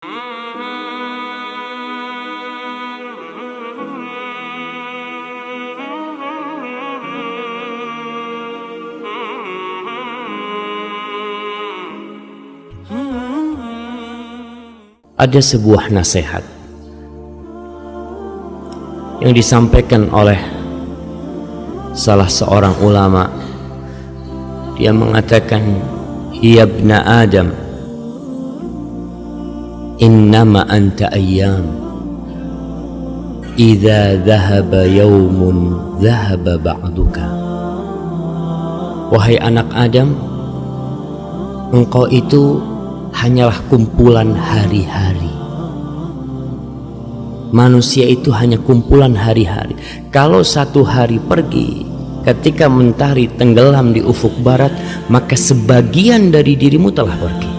Ada sebuah nasihat yang disampaikan oleh salah seorang ulama. Dia mengatakan, "Ya ibna Adam, innama anta ayyam, idza dhahaba yawmun dhahaba ba'duka." Wahai anak Adam, engkau itu hanyalah kumpulan hari-hari. Manusia itu hanya kumpulan hari-hari. Kalau satu hari pergi, ketika mentari tenggelam di ufuk barat, maka sebagian dari dirimu telah pergi.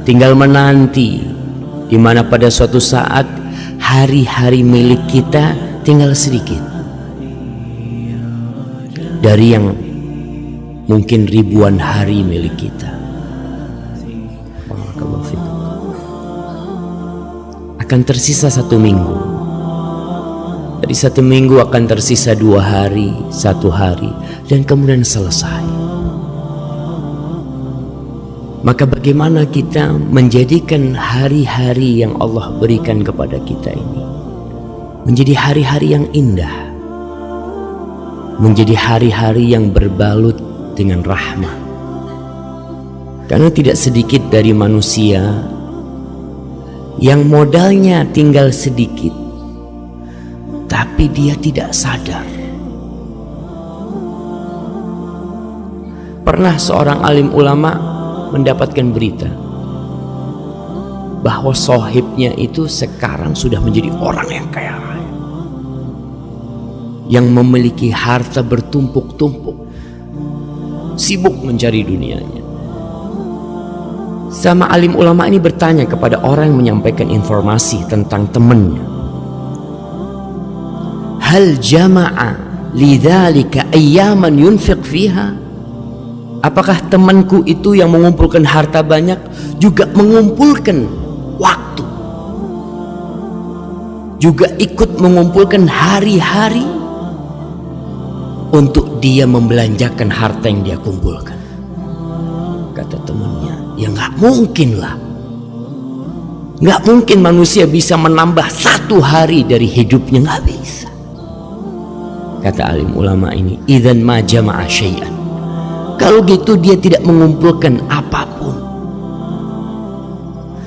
Tinggal menanti, di mana pada suatu saat hari-hari milik kita tinggal sedikit dari yang mungkin ribuan hari milik kita. Akan tersisa 1 minggu. Dari 1 minggu akan tersisa 2 hari, 1 hari, dan kemudian selesai. Maka bagaimana kita menjadikan hari-hari yang Allah berikan kepada kita ini menjadi hari-hari yang indah, menjadi hari-hari yang berbalut dengan rahmah. Karena tidak sedikit dari manusia yang modalnya tinggal sedikit, tapi dia tidak sadar. Pernah seorang alim ulama mendapatkan berita bahwa sohibnya itu sekarang sudah menjadi orang yang kaya raya, yang memiliki harta bertumpuk-tumpuk, sibuk mencari dunianya. Sama alim ulama ini bertanya kepada orang yang menyampaikan informasi tentang temannya, hal jama'a lidzalika ayyaman yunfiq fiha? Apakah temanku itu yang mengumpulkan harta banyak juga mengumpulkan waktu, juga ikut mengumpulkan hari-hari untuk dia membelanjakan harta yang dia kumpulkan? Kata temannya, ya nggak mungkin lah, nggak mungkin manusia bisa menambah 1 hari dari hidupnya, nggak bisa. Kata alim ulama ini, idzan ma jama'a syai'an, kalau gitu dia tidak mengumpulkan apapun.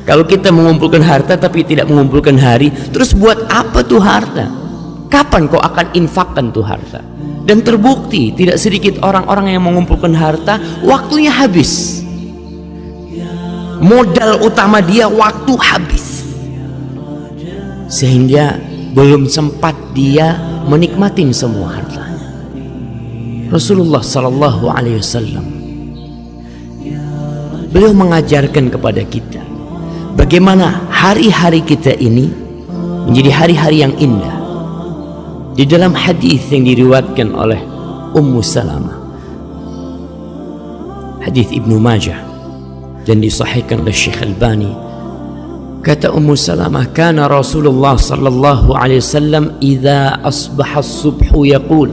Kalau kita mengumpulkan harta tapi tidak mengumpulkan hari, terus buat apa tuh harta? Kapan kau akan infakkan tuh harta? Dan terbukti tidak sedikit orang-orang yang mengumpulkan harta, waktunya habis. Modal utama dia waktu habis, sehingga belum sempat dia menikmatin semua hartanya. Rasulullah Sallallahu Alaihi Wasallam, beliau mengajarkan kepada kita bagaimana hari-hari kita ini menjadi hari-hari yang indah. Di dalam hadis yang diriwayatkan oleh Ummu Salamah, hadis Ibnu Majah dan disahihkan oleh Syekh Albani, kata Ummu Salamah, kana Rasulullah sallallahu alaihi wasallam idza asbaha as-subhu yaqul,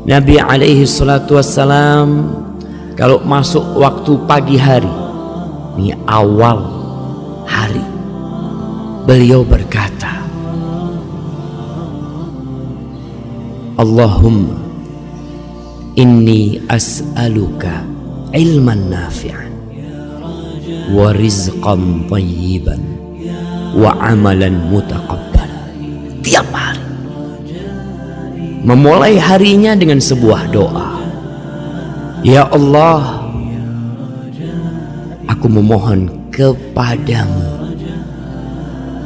Nabi alaihi salatu wassalam kalau masuk waktu pagi hari, ini awal hari, beliau berkata, Allahumma inni as'aluka ilman nafi'an wa rizqan thayyiban wa amalan mutaqabbalan. Tiap hari memulai harinya dengan sebuah doa, ya Allah, aku memohon kepadamu.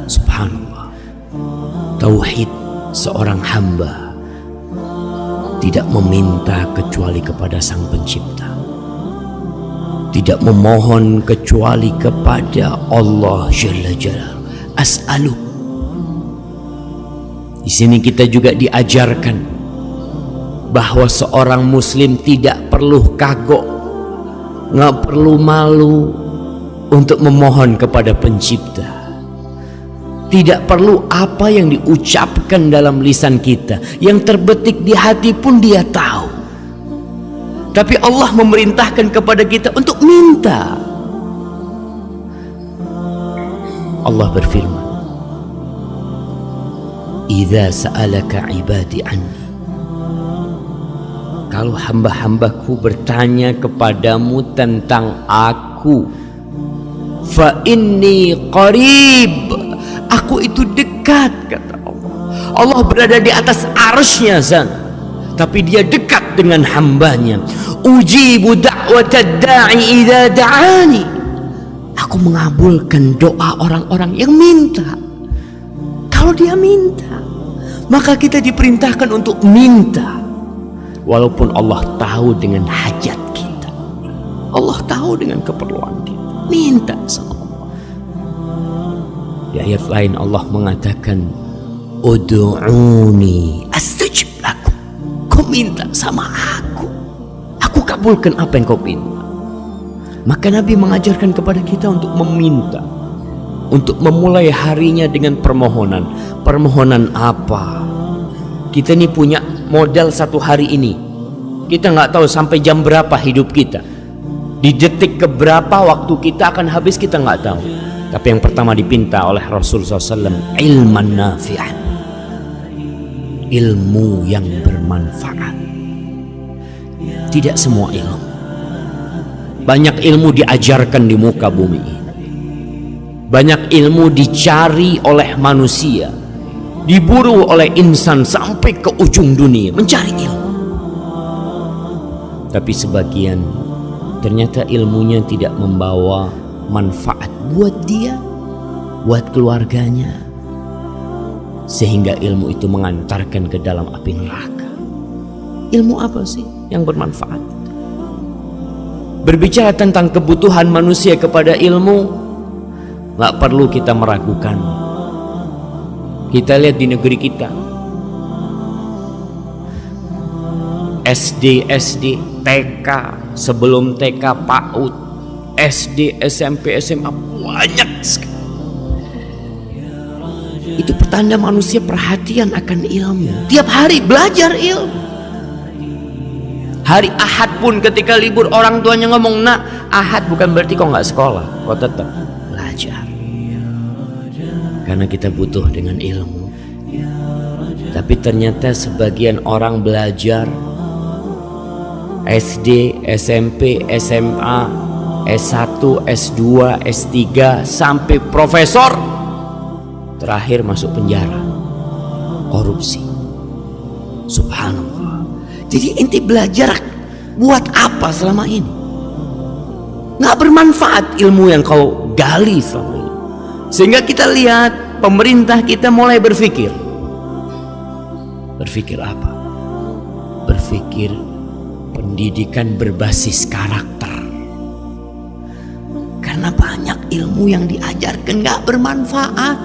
Subhanallah, tauhid seorang hamba tidak meminta kecuali kepada Sang Pencipta, tidak memohon kecuali kepada Allah Jalla Jalaluhu. As'aluk. Di sini kita juga diajarkan bahwa seorang muslim tidak perlu kagok, nggak perlu malu untuk memohon kepada Pencipta. Tidak perlu apa yang diucapkan dalam lisan kita, yang terbetik di hati pun Dia tahu. Tapi Allah memerintahkan kepada kita untuk minta. Allah berfirman, "Idza sa'alaka 'ibadi anni." Kalau hamba-hambaku bertanya kepadamu tentang aku, fa inni qarib, aku itu dekat, kata Allah. Allah berada di atas arsy-Nya sana, tapi Dia dekat dengan hambanya. Ujibu da'watad da'i idza da'ani, aku mengabulkan doa orang-orang yang minta. Kalau dia minta, maka kita diperintahkan untuk minta. Walaupun Allah tahu dengan hajat kita, Allah tahu dengan keperluan kita, minta sama Allah. Di ayat lain Allah mengatakan, ud'uni astajib lakum, kau minta sama aku kabulkan apa yang kau minta. Maka Nabi mengajarkan kepada kita untuk meminta, untuk memulai harinya dengan permohonan. Permohonan apa? Kita ini punya modal satu hari ini. Kita nggak tahu sampai jam berapa hidup kita. Di detik keberapa waktu kita akan habis kita nggak tahu. Tapi yang pertama dipinta oleh Rasulullah SAW, ilman nafi'an, ilmu yang bermanfaat. Tidak semua ilmu. Banyak ilmu diajarkan di muka bumi ini. Banyak ilmu dicari oleh manusia, diburu oleh insan sampai ke ujung dunia mencari ilmu. Tapi sebagian ternyata ilmunya tidak membawa manfaat buat dia, buat keluarganya, sehingga ilmu itu mengantarkan ke dalam api neraka. Ilmu apa sih yang bermanfaat? Berbicara tentang kebutuhan manusia kepada ilmu, gak perlu kita meragukan. Kita lihat di negeri kita, SD, TK, sebelum TK PAUD, SD, SMP, SMA, banyak sekali. Itu pertanda manusia perhatian akan ilmu. Tiap hari belajar ilmu. Hari Ahad pun ketika libur orang tuanya ngomong, nak, Ahad bukan berarti kau nggak sekolah, kau tetap belajar. Karena kita butuh dengan ilmu. Tapi ternyata sebagian orang belajar SD, SMP, SMA, S1, S2, S3 sampai profesor, terakhir masuk penjara, korupsi. Subhanallah. Jadi inti belajar buat apa selama ini? Nggak bermanfaat ilmu yang kau gali selama ini. Sehingga kita lihat pemerintah kita mulai berpikir. Berpikir apa? Berpikir pendidikan berbasis karakter. Karena banyak ilmu yang diajarkan nggak bermanfaat.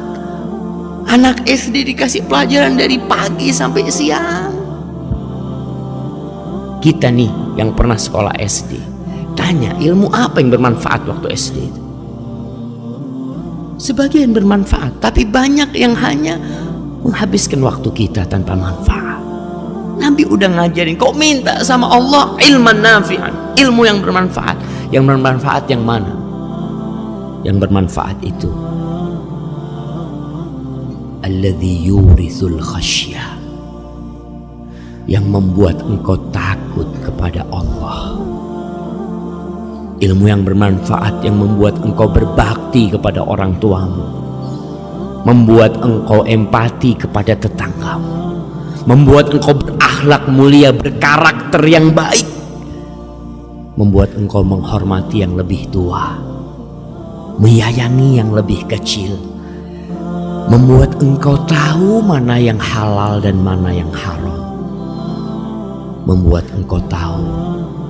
Anak SD dikasih pelajaran dari pagi sampai siang. Kita nih yang pernah sekolah SD, tanya ilmu apa yang bermanfaat waktu SD itu? Sebagian bermanfaat, tapi banyak yang hanya menghabiskan waktu kita tanpa manfaat. Nabi udah ngajarin, kau minta sama Allah ilman nafi'an, ilmu yang bermanfaat. Yang bermanfaat yang mana? Yang bermanfaat itu alladzi yurithul khasyah, yang membuat engkau takut kepada Allah. Ilmu yang bermanfaat yang membuat engkau berbakti kepada orang tuamu, membuat engkau empati kepada tetanggamu, membuat engkau berakhlak mulia, berkarakter yang baik, membuat engkau menghormati yang lebih tua, menyayangi yang lebih kecil, membuat engkau tahu mana yang halal dan mana yang haram, membuat engkau tahu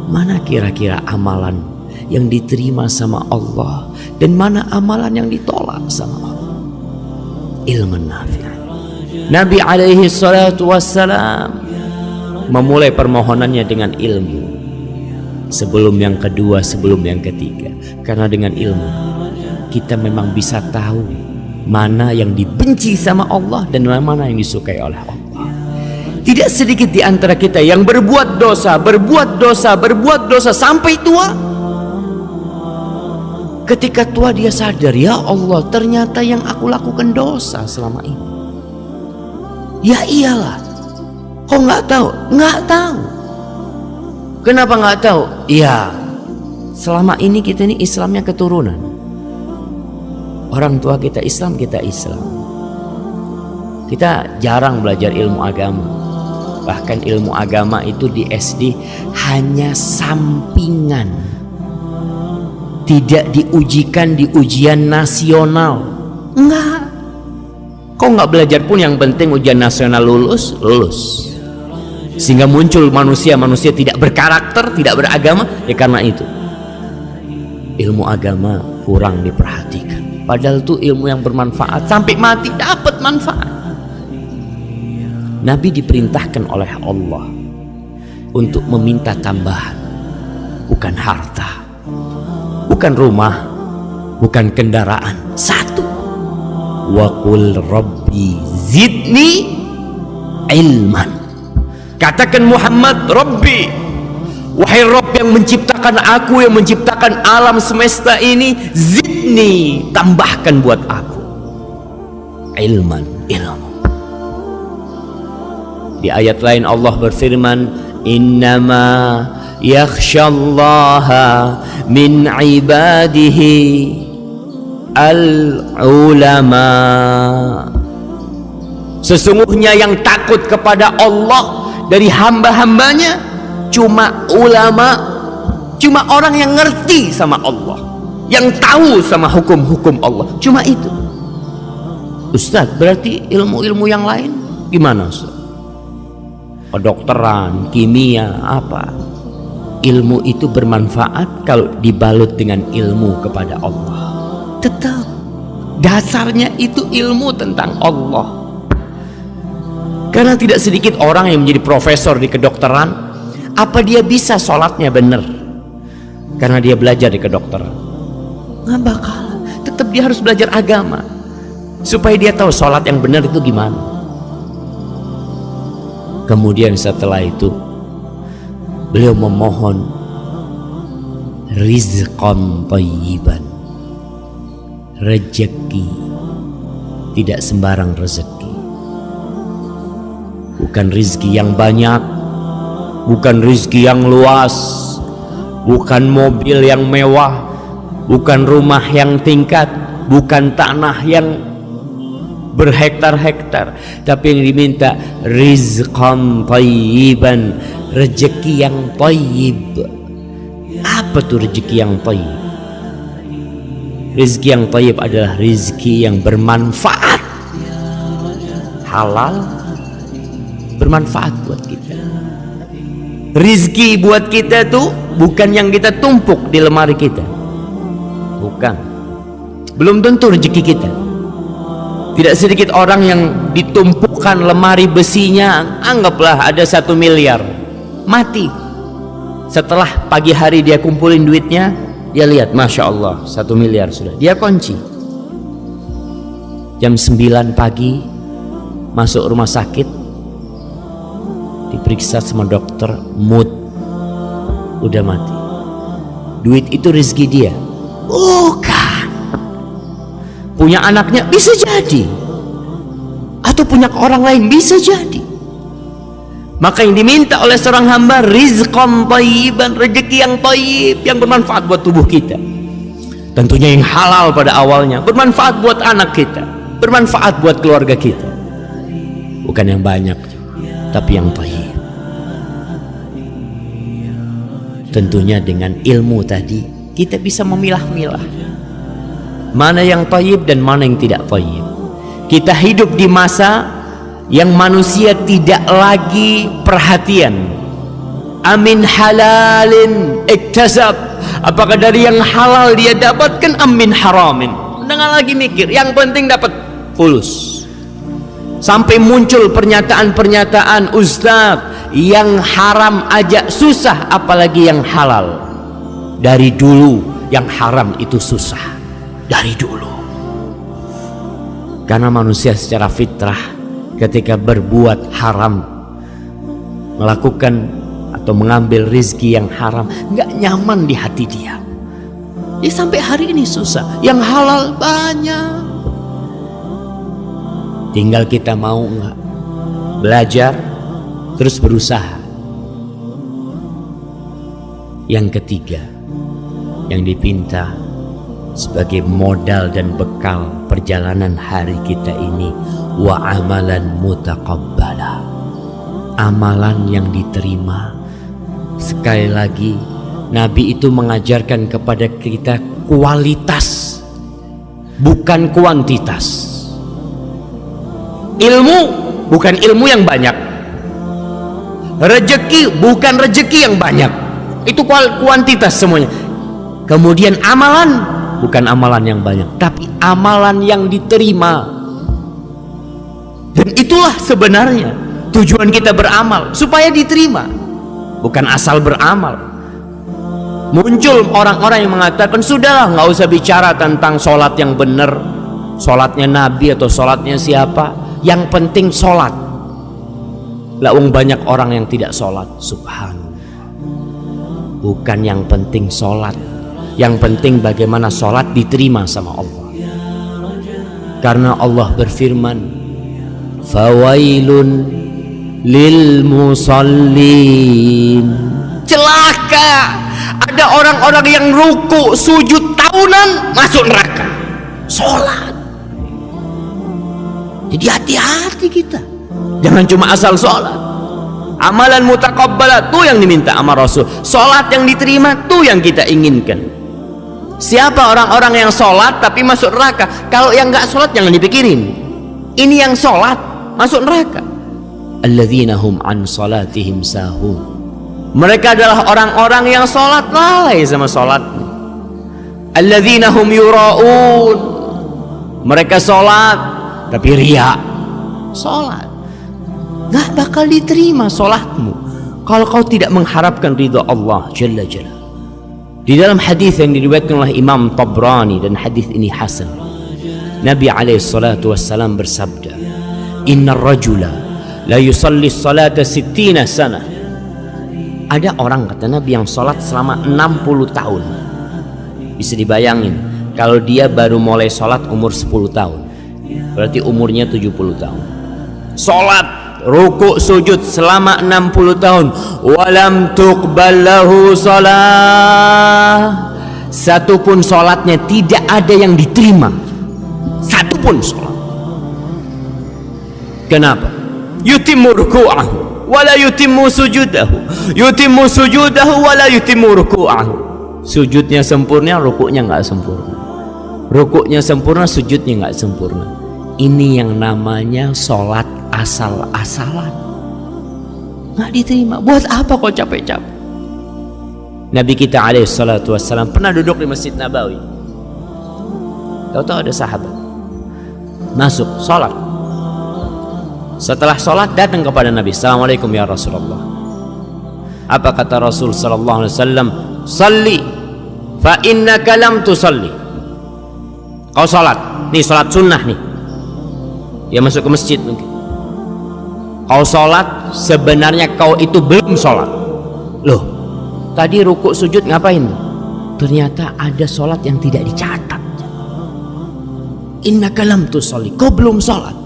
mana kira-kira amalan yang diterima sama Allah dan mana amalan yang ditolak sama Allah. Ilmu nafi'. Nabi alaihi salatu wassalam memulai permohonannya dengan ilmu sebelum yang kedua, sebelum yang ketiga. Karena dengan ilmu kita memang bisa tahu mana yang dibenci sama Allah dan mana yang disukai oleh Allah. Tidak sedikit di antara kita yang berbuat dosa sampai tua. Ketika tua dia sadar, ya Allah, ternyata yang aku lakukan dosa selama ini. Ya iyalah, kok nggak tahu? Nggak tahu. Kenapa nggak tahu? Ya, selama ini kita ini Islamnya keturunan. Orang tua kita Islam, kita Islam. Kita jarang belajar ilmu agama. Bahkan ilmu agama itu di SD hanya sampingan, tidak diujikan di ujian nasional. Enggak. Kok nggak belajar pun, yang penting ujian nasional lulus. Sehingga muncul manusia tidak berkarakter, tidak beragama. Ya karena itu ilmu agama kurang diperhatikan. Padahal itu ilmu yang bermanfaat, sampai mati dapat manfaat. Nabi diperintahkan oleh Allah untuk meminta tambahan, bukan harta, bukan rumah, bukan kendaraan. Satu, wa qul rabbi zidni ilman. Katakan Muhammad, Rabbi, wahai Rabb yang menciptakan aku, yang menciptakan alam semesta ini, zidni, tambahkan buat aku ilman, ilmu. Di ayat lain Allah berfirman, innama yakhshallaha min ibadihi al-ulama. Sesungguhnya yang takut kepada Allah dari hamba-hambanya cuma ulama, cuma orang yang ngerti sama Allah, yang tahu sama hukum-hukum Allah, cuma itu. Ustaz, berarti ilmu-ilmu yang lain gimana Ustaz? Kedokteran, kimia, apa? Ilmu itu bermanfaat kalau dibalut dengan ilmu kepada Allah. Tetap dasarnya itu ilmu tentang Allah. Karena tidak sedikit orang yang menjadi profesor di kedokteran, apa dia bisa sholatnya benar? Karena dia belajar di kedokteran. Nggak bakal. Tetap dia harus belajar agama supaya dia tahu sholat yang benar itu gimana. Kemudian setelah itu beliau memohon rizqan thayyiban, rezeki, tidak sembarang rezeki. Bukan rezeki yang banyak, bukan rezeki yang luas, bukan mobil yang mewah, bukan rumah yang tingkat, bukan tanah yang berhektar-hektar, tapi yang diminta rizqan thayyiban, rezeki yang thayyib. Apa tuh rezeki yang thayyib? Rezeki yang thayyib adalah rezeki yang bermanfaat, halal, bermanfaat buat kita. Rezeki buat kita tuh bukan yang kita tumpuk di lemari kita, bukan, belum tentu rezeki kita. Tidak sedikit orang yang ditumpukan lemari besinya, anggaplah ada 1 miliar, mati. Setelah pagi hari dia kumpulin duitnya, dia lihat, Masya Allah 1 miliar sudah, dia kunci. Jam 9 pagi masuk rumah sakit, diperiksa sama dokter, mood, udah mati. Duit itu rezeki dia? Bukan. Punya anaknya bisa jadi, atau punya ke orang lain bisa jadi. Maka yang diminta oleh seorang hamba rizqan thayyiban, rezeki yang thayyib, yang bermanfaat buat tubuh kita. Tentunya yang halal pada awalnya, bermanfaat buat anak kita, bermanfaat buat keluarga kita. Bukan yang banyak, tapi yang thayyib. Tentunya dengan ilmu tadi kita bisa memilah-milah mana yang thayyib dan mana yang tidak thayyib. Kita hidup di masa yang manusia tidak lagi perhatian, amin halalin iktasab, apakah dari yang halal dia dapatkan, amin haramin, jangan lagi mikir, yang penting dapat fulus. Sampai muncul pernyataan-pernyataan, Ustaz, yang haram aja susah, apalagi yang halal. Dari dulu yang haram itu susah. dari dulu. Karena manusia secara fitrah ketika berbuat haram, melakukan atau mengambil rizki yang haram, nggak nyaman di hati dia. Dia sampai hari ini susah. Yang halal banyak. Tinggal kita mau nggak belajar terus berusaha. Yang ketiga yang dipinta sebagai modal dan bekal perjalanan hari kita ini, wa amalan mutaqabbala, amalan yang diterima. Sekali lagi, Nabi itu mengajarkan kepada kita kualitas, bukan kuantitas. Ilmu bukan ilmu yang banyak, rezeki bukan rezeki yang banyak, itu kuantitas semuanya. Kemudian amalan bukan amalan yang banyak, tapi amalan yang diterima. Dan itulah sebenarnya tujuan kita beramal, supaya diterima, bukan asal beramal. Muncul orang-orang yang mengatakan, sudahlah nggak usah bicara tentang sholat yang benar, sholatnya Nabi atau sholatnya siapa, yang penting sholat. Wong banyak orang yang tidak sholat. Subhanallah. Bukan yang penting sholat, yang penting bagaimana sholat diterima sama Allah. Karena Allah berfirman, fawailun lil musallin, celaka ada orang-orang yang ruku sujud tahunan masuk neraka sholat. Jadi hati-hati kita, jangan cuma asal sholat. Amalan mutaqabbalah tuh yang diminta sama Rasul, sholat yang diterima tuh yang kita inginkan. Siapa orang-orang yang sholat tapi masuk neraka? Kalau yang nggak sholat jangan dipikirin, ini yang sholat masuk neraka. Alladzina hum an salatihim sahun, mereka adalah orang-orang yang sholat lalai sama sholat. Alladzina hum yura'un, mereka sholat tapi riya. Sholat gak bakal diterima sholatmu kalau kau tidak mengharapkan ridha Allah Jalla Jalla. Di dalam hadis yang diriwayatkan oleh Imam Tabrani, dan hadis ini hasan, Nabi alaihissalatu wassalam bersabda, innar rajula la yusalli salata 60 sana. Ada orang, kata Nabi, yang sholat selama 60 tahun. Bisa dibayangin, kalau dia baru mulai sholat umur 10 tahun, berarti umurnya 70 tahun. Sholat ruku sujud selama 60 tahun, walam tuqbal lahu shalah, satupun sholatnya tidak ada yang diterima, satupun sholat. Kenapa? Yutimmu ruku'ahu wala yutimmu sujudahu, yutimmu sujudahu wala yutimmu ruku'ahu. Sujudnya sempurna, rukuknya nggak sempurna. Rukuknya sempurna, sujudnya nggak sempurna. Ini yang namanya sholat asal-asalan, nggak diterima. Buat apa kau capek-capek? Nabi kita alaihissalatu wassalam pernah duduk di Masjid Nabawi. Tahu-tahu ada sahabat masuk sholat. Setelah sholat datang kepada Nabi, assalamualaikum ya Rasulullah. Apa kata Rasul sallallahu alaihi wasallam? Salli fa innaka lam tusalli. Kau sholat, nih sholat sunnah nih. Dia masuk ke masjid mungkin. Kau sholat, sebenarnya kau itu belum sholat. Loh, tadi rukuk sujud ngapain? Ternyata ada sholat yang tidak dicatat. Innaka lam tusalli, kau belum sholat.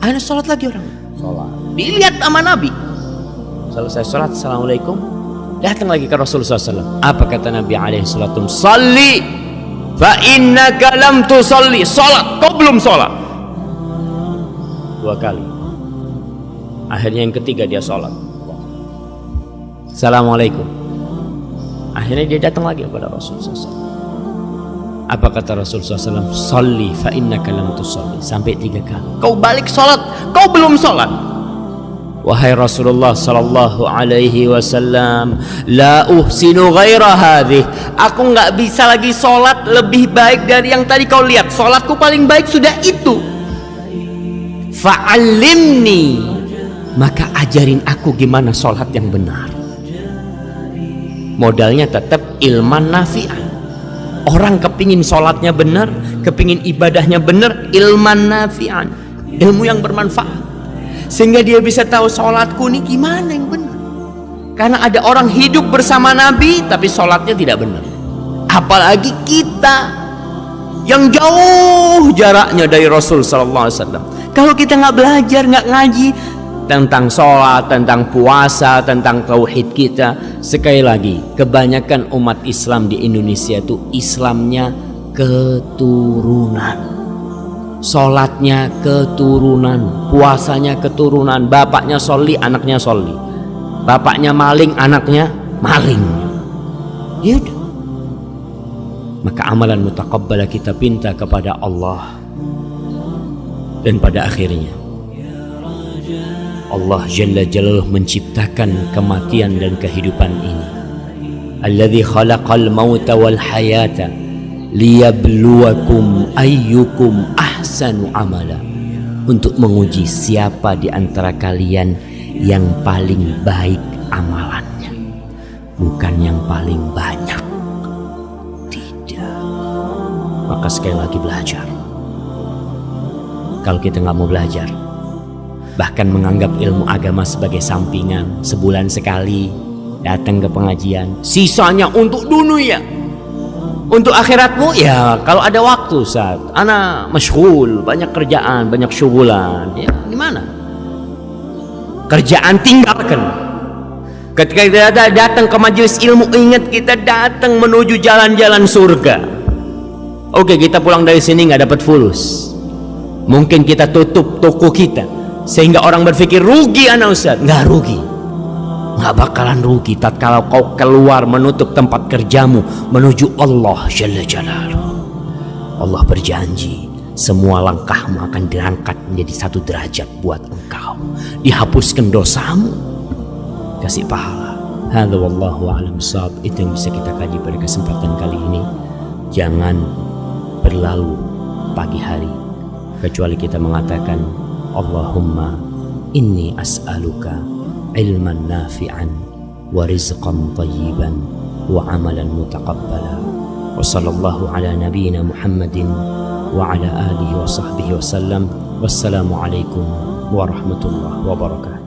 Akhirnya sholat lagi orang. Sholat. Dilihat sama Nabi. Selesai sholat, assalamualaikum. Datang lagi ke Rasulullah SAW. Apa kata Nabi alaihissalam? Salli fa innaka lam tusalli. Sholat, kau belum sholat. 2 kali. Akhirnya yang ketiga dia sholat. Assalamualaikum. Akhirnya dia datang lagi kepada Rasulullah SAW. Apa kata Rasulullah SAW? Salli fa innaka lam tusalli. Sampai 3 kali. Kau balik sholat, kau belum sholat. Wahai Rasulullah sallallahu alaihi wasallam, la uhsinu ghaira hadhih. Aku nggak bisa lagi sholat lebih baik dari yang tadi kau lihat. Sholatku paling baik sudah itu. Fa'allimni, maka ajarin aku gimana sholat yang benar. Modalnya tetap ilman nafi'an. Orang kepingin sholatnya benar, kepingin ibadahnya benar, ilman nafi'an, ilmu yang bermanfaat, sehingga dia bisa tahu sholatku ini gimana yang benar. Karena ada orang hidup bersama Nabi tapi sholatnya tidak benar. Apalagi kita yang jauh jaraknya dari Rasul Sallallahu Alaihi Wasallam. Kalau kita nggak belajar, nggak ngaji tentang sholat, tentang puasa, tentang tauhid kita, sekali lagi, kebanyakan umat Islam di Indonesia itu Islamnya keturunan, sholatnya keturunan, puasanya keturunan. Bapaknya sholli, anaknya sholli. Bapaknya maling, anaknya maling. Yaudah. Maka amalan mutaqabbala kita pinta kepada Allah. Dan pada akhirnya Allah Jalla Jalaluhu menciptakan kematian dan kehidupan ini. Alladzi khalaqal mauta wal hayata liyabluwakum ayyukum ahsanu amala. Untuk menguji siapa di antara kalian yang paling baik amalannya, bukan yang paling banyak. Tidak. Maka sekali lagi belajar. Kalau kita nggak mau belajar, bahkan menganggap ilmu agama sebagai sampingan, sebulan sekali datang ke pengajian, sisanya untuk dunia, untuk akhiratmu ya kalau ada waktu. Saat ana masyghul, banyak kerjaan, banyak syugulan, ya gimana? Kerjaan tinggalkan. Ketika kita datang ke majelis ilmu, ingat kita datang menuju jalan-jalan surga. Oke, kita pulang dari sini nggak dapat fulus, mungkin kita tutup toko kita sehingga orang berpikir rugi anak ustaz. Nggak rugi, nggak bakalan rugi tatkala kau keluar menutup tempat kerjamu menuju Allah Jalla Jalaluhu. Allah berjanji semua langkahmu akan diangkat menjadi satu derajat buat engkau, dihapuskan dosamu, kasih pahala. Hadza wallahu a'lam bissawab. Itu yang bisa kita kaji pada kesempatan kali ini. Jangan berlalu pagi hari kecuali kita mengatakan Allahumma inni as'aluka ilman nafi'an wa rizqan tayyiban wa amalan mutaqabbala. Wa sallallahu ala nabiyyina Muhammadin wa ala alihi wa sahbihi wa sallam. Wassalamu alaikum warahmatullahi wabarakatuh.